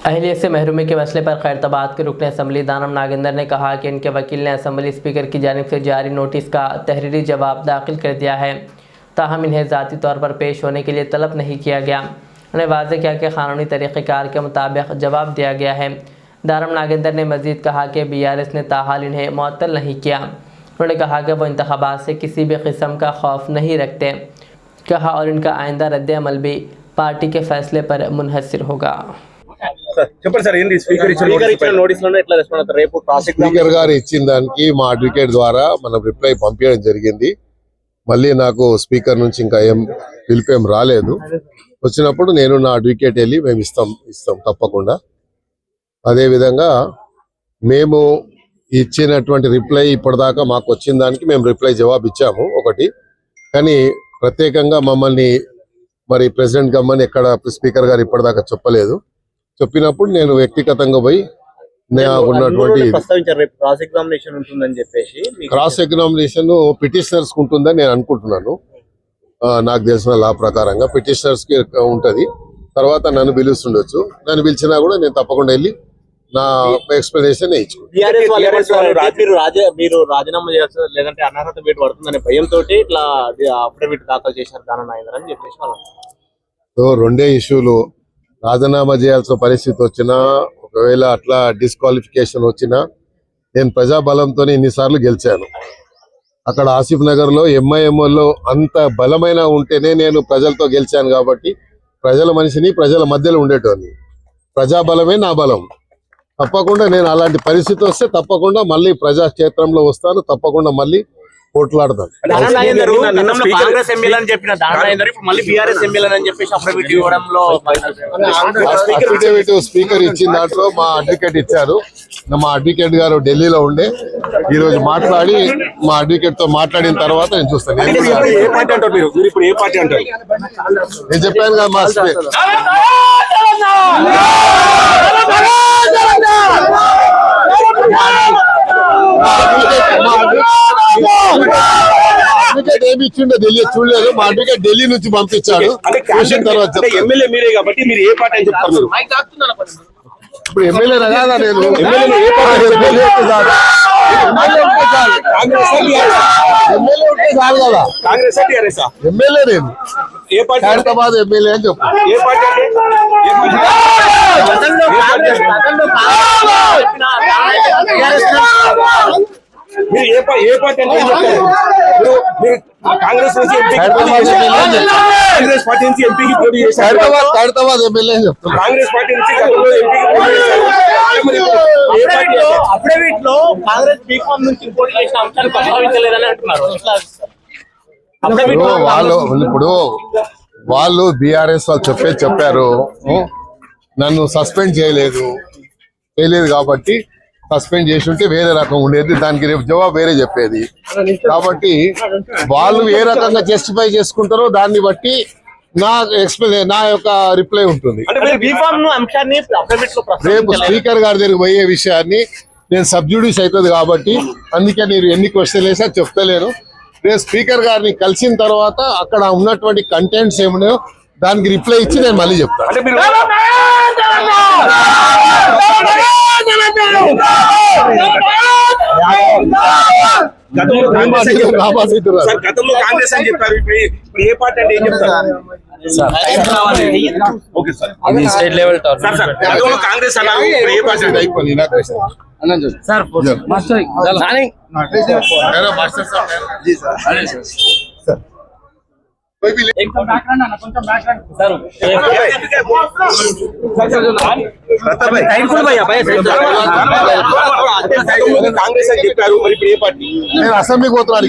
अहलियत से महरूमी के मसले पर खैरतबाद के रुकन असम्बली दानम नागेंद्र ने कहा कि इनके वकील ने असम्बली स्पीकर की जानिब से जारी नोटिस का तहरीरी जवाब दाखिल कर दिया है, ताहम इन्हें ज़ाती तौर पर पेश होने के लिए तलब नहीं किया गया। उन्हें वाज़ेह किया कि क़ानूनी तरीक़ेकार के मुताबिक जवाब दिया गया है। दानम नागेंद्र ने मज़ीद कहा कि BRS ने ताहाल इन्हें मुअत्तल नहीं किया। उन्होंने कहा कि वो इंतख़ाबात से किसी भी किस्म का खौफ नहीं रखते, कहा और इनका आइंदा रद्द-ए-अमल भी पार्टी के फैसले पर मुनहसर होगा। స్పీకర్ గారు ఇచ్చిన దానికి మా అడ్వకేట్ ద్వారా మనం రిప్లై పంపించడం జరిగింది. మళ్ళీ నాకు స్పీకర్ నుంచి ఇంకా ఏం పిలిపేం రాలేదు. వచ్చినప్పుడు నేను నా అడ్వకేట్ వెళ్ళి మేము ఇస్తాం తప్పకుండా. అదే విధంగా మేము ఇచ్చినటువంటి రిప్లై ఇప్పటిదాకా మాకు వచ్చిన దానికి మేము రిప్లై జవాబు ఇచ్చాము ఒకటి. కానీ ప్రత్యేకంగా మమ్మల్ని మరి ప్రెసిడెంట్ గమ్మని ఎక్కడ స్పీకర్ గారు ఇప్పటిదాకా చెప్పలేదు. చెప్పినప్పుడు నేను వ్యక్తిగతంగా పోయి ఉన్నటువంటి క్రాస్ ఎగ్జామినేషన్ పిటిషనర్స్ ఉంటుందని నేను అనుకుంటున్నాను. నాకు తెలిసిన లా ప్రకారంగా పిటిషనర్స్ కి ఉంటది. తర్వాత నన్ను పిలుస్తుండొచ్చు. నన్ను పిలిచినా కూడా నేను తప్పకుండా వెళ్ళి నా ఎక్స్ప్లెనేషన్ మీరు రాజీనామా చేస్తారు లేదంటే అనర్హత వేటు పడుతుందనే భయంతో ఇట్లా అఫిడవిట్ దాఖలు చేశారు దానం నాగేంద్ర అని చెప్పేసి రెండే ఇష్యూలు. రాజీనామా చేయాల్సిన పరిస్థితి వచ్చినా, ఒకవేళ అట్లా డిస్క్వాలిఫికేషన్ వచ్చినా, నేను ప్రజాబలంతో ఇన్నిసార్లు గెలిచాను. అక్కడ ఆసిఫ్ నగర్ లో ఎంఐఎంఓలో అంత బలమైన ఉంటేనే నేను ప్రజలతో గెలిచాను. కాబట్టి ప్రజల మనిషిని, ప్రజల మధ్యలో ఉండేటోని. ప్రజాబలమే నా బలం. తప్పకుండా నేను అలాంటి పరిస్థితి వస్తే తప్పకుండా మళ్ళీ ప్రజాక్షేత్రంలో వస్తాను. తప్పకుండా మళ్ళీ పోట్లాడతాను. స్పీకర్ ఇచ్చిన దాంట్లో మా అడ్వకేట్ ఇచ్చారు. మా అడ్వకేట్ గారు ఢిల్లీలో ఉండే ఈ రోజు మాట్లాడి మా అడ్వకేట్ తో మాట్లాడిన తర్వాత నేను చూస్తాను. నేను చెప్పాను కదా మా ఏమి ఇచ్చిండో తెలియదు, చూడలేదు. మా అడ్వకేట్ ఢిల్లీ నుంచి పంపించాడు. చూసిన తర్వాత ఎమ్మెల్యే మీరే కాబట్టి మీరు ఏ పార్టీ అని చెప్తారు? ఇప్పుడు ఎమ్మెల్యే కాదా నేను? ఎమ్మెల్యే ఉంటే చాలు కదా. ఎమ్మెల్యే నేను హైదరాబాద్ ఎమ్మెల్యే అని చెప్పు. కాంగ్రెస్ నుంచి పార్టీ నుంచి ఎంపీకి పోటీ చేశారు. హైదరాబాద్ ఎమ్మెల్యే అని చెప్తాను. కాంగ్రెస్ పార్టీ నుంచి అఫిడవిట్ లో కాంగ్రెస్ బీఫామ్ నుంచి పోటీ చేసిన అంశాన్ని ప్రస్తావించలేదని అంటున్నారు. ఇప్పుడు వాళ్ళు BRS వాళ్ళు చెప్పారు. నన్ను సస్పెండ్ చేయలేదు కాబట్టి సస్పెండ్ చేసి ఉంటే వేరే రకం ఉండేది. దానికి రేపు జవాబు వేరే చెప్పేది. కాబట్టి వాళ్ళు ఏ రకంగా జస్టిఫై చేసుకుంటారో దాన్ని బట్టి నా యొక్క రిప్లై ఉంటుంది. రేపు స్పీకర్ గారి దగ్గరికి పోయే విషయాన్ని నేను సబ్జుడిస్ అవుతుంది కాబట్టి అందుకే నేను ఎన్ని క్వశ్చన్లు వేసా చెప్తలేను. రేపు స్పీకర్ గారిని కలిసిన తర్వాత అక్కడ ఉన్నటువంటి కంటెంట్స్ ఏమున్నాయో దానికి రిప్లై ఇచ్చి నేను మళ్ళీ చెప్తాను. గతంలో కాంగ్రెస్ అని చెప్పారు, ఇప్పుడు ఏ పార్టీ అంటే ఏం చెప్తారు? స్టేట్ లెవెల్ గతంలో కాంగ్రెస్ అన్నారు, ఇప్పుడు ఏ పార్టీ అంటే అయిపోయింది. కాంగ్రెస్ అని చెప్పారు, మరి ఇప్పుడు ఏ పార్టీ? నేను అసెంబ్లీకి పోతున్నాను.